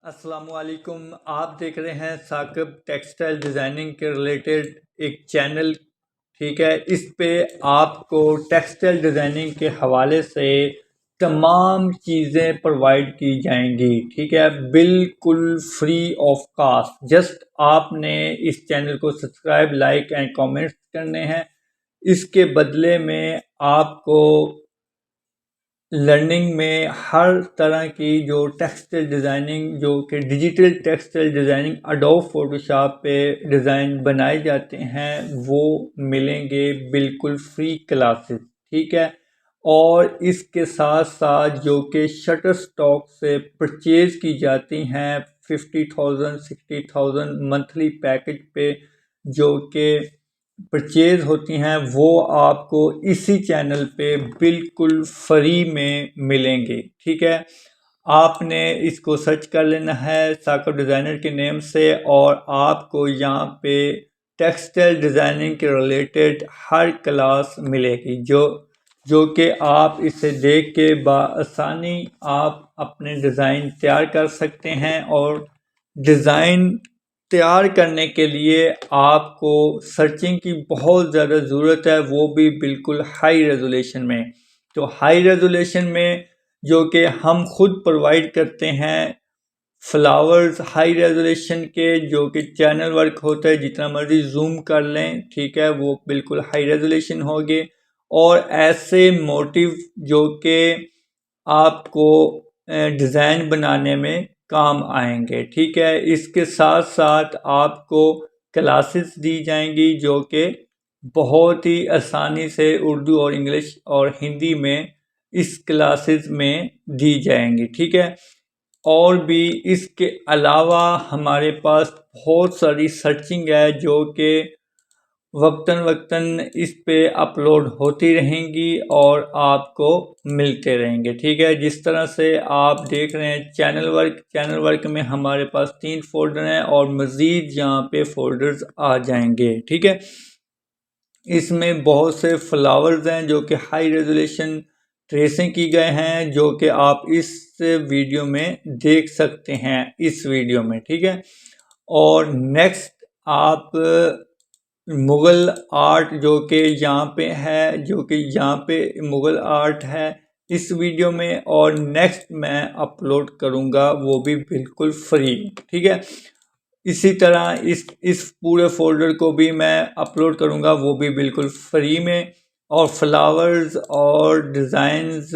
السلام علیکم، آپ دیکھ رہے ہیں ثاقب ٹیکسٹائل ڈیزائننگ کے ریلیٹڈ ایک چینل. ٹھیک ہے، اس پہ آپ کو ٹیکسٹائل ڈیزائننگ کے حوالے سے تمام چیزیں پرووائڈ کی جائیں گی. ٹھیک ہے، بالکل فری آف کاسٹ. جسٹ آپ نے اس چینل کو سبسکرائب، لائک اینڈ کامنٹس کرنے ہیں. اس کے بدلے میں آپ کو لرننگ میں ہر طرح کی جو ٹیکسٹائل ڈیزائننگ، جو کہ digital textile designing Adobe Photoshop پہ ڈیزائن بنائے جاتے ہیں، وہ ملیں گے بالکل فری کلاسز. ٹھیک ہے، اور اس کے ساتھ ساتھ جو کہ شٹر اسٹاک سے پرچیز کی جاتی ہیں 50,000 60,000 منتھلی پیکج پہ جو کہ پرچیز ہوتی ہیں، وہ آپ کو اسی چینل پہ بالکل فری میں ملیں گے. ٹھیک ہے، آپ نے اس کو سرچ کر لینا ہے ثاقب ڈیزائنر کے نیم سے، اور آپ کو یہاں پہ ٹیکسٹائل ڈیزائننگ کے ریلیٹڈ ہر کلاس ملے گی جو کہ آپ اسے دیکھ کے بآسانی آپ اپنے ڈیزائن تیار کر سکتے ہیں. اور ڈیزائن تیار کرنے کے لیے آپ کو سرچنگ کی بہت زیادہ ضرورت ہے، وہ بھی بالکل ہائی ریزولیشن میں. تو ہائی ریزولیشن میں جو کہ ہم خود پرووائڈ کرتے ہیں فلاورز ہائی ریزولیشن کے، جو کہ چینل ورک ہوتا ہے، جتنا مرضی زوم کر لیں. ٹھیک ہے، وہ بالکل ہائی ریزولیشن ہوگی. اور ایسے موٹیو جو کہ آپ کو ڈیزائن بنانے میں کام آئیں گے. ٹھیک ہے، اس کے ساتھ ساتھ آپ کو کلاسز دی جائیں گی جو کہ بہت ہی آسانی سے اردو اور انگلش اور ہندی میں اس کلاسز میں دی جائیں گی. ٹھیک ہے، اور بھی اس کے علاوہ ہمارے پاس بہت ساری سرچنگ ہے جو کہ وقتاً وقتاً اس پہ اپلوڈ ہوتی رہیں گی اور آپ کو ملتے رہیں گے. ٹھیک ہے، جس طرح سے آپ دیکھ رہے ہیں چینل ورک میں ہمارے پاس 3 فولڈر ہیں اور مزید یہاں پہ فولڈرز آ جائیں گے. ٹھیک ہے، اس میں بہت سے فلاورز ہیں جو کہ ہائی ریزولیشن ٹریسنگ کی گئے ہیں، جو کہ آپ اس ویڈیو میں دیکھ سکتے ہیں اس ویڈیو میں. ٹھیک ہے، اور نیکسٹ آپ مغل آرٹ جو کہ یہاں پہ ہے، مغل آرٹ ہے اس ویڈیو میں، اور نیکسٹ میں اپلوڈ کروں گا وہ بھی بالکل فری. ٹھیک ہے، اسی طرح اس پورے فولڈر کو بھی میں اپلوڈ کروں گا وہ بھی بالکل فری میں. اور فلاورز اور ڈیزائنز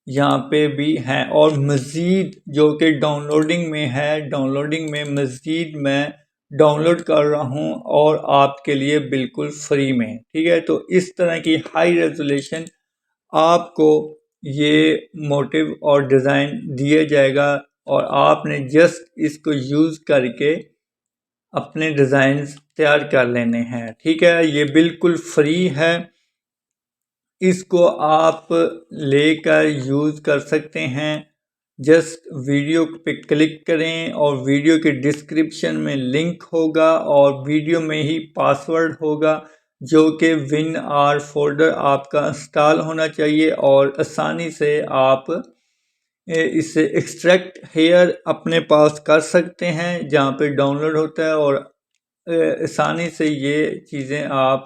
یہاں پہ بھی ہیں، اور مزید جو کہ ڈاؤن لوڈنگ میں مزید میں ڈاؤن لوڈ کر رہا ہوں اور آپ کے لیے بالکل فری میں. ٹھیک ہے، تو اس طرح کی ہائی ریزولیشن آپ کو یہ موٹیو اور ڈیزائن دیا جائے گا، اور آپ نے جسٹ اس کو یوز کر کے اپنے ڈیزائنز تیار کر لینے ہیں. ٹھیک ہے، یہ بالکل فری ہے، اس کو آپ لے کر یوز کر سکتے ہیں. جسٹ ویڈیو پہ کلک کریں اور ویڈیو کے ڈسکرپشن میں لنک ہوگا اور ویڈیو میں ہی پاسورڈ ہوگا جو کہ WinR فولڈر آپ کا انسٹال ہونا چاہیے، اور آسانی سے آپ اسے ایکسٹریکٹ ہیئر اپنے پاس کر سکتے ہیں جہاں پہ ڈاؤن لوڈ ہوتا ہے، اور آسانی سے یہ چیزیں آپ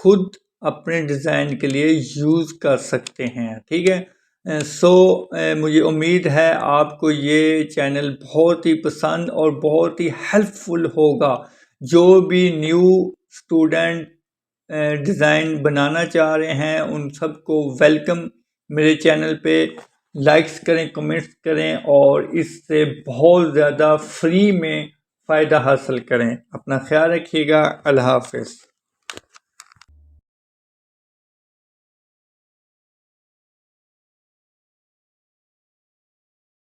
خود اپنے ڈیزائن کے لیے یوز کر سکتے ہیں. ٹھیک ہے، مجھے امید ہے آپ کو یہ چینل بہت ہی پسند اور بہت ہی ہیلپ فل ہوگا. جو بھی نیو اسٹوڈنٹ ڈیزائن بنانا چاہ رہے ہیں ان سب کو ویلکم. میرے چینل پہ لائکس کریں، کمنٹس کریں، اور اس سے بہت زیادہ فری میں فائدہ حاصل کریں. اپنا خیال رکھیے گا. اللہ حافظ.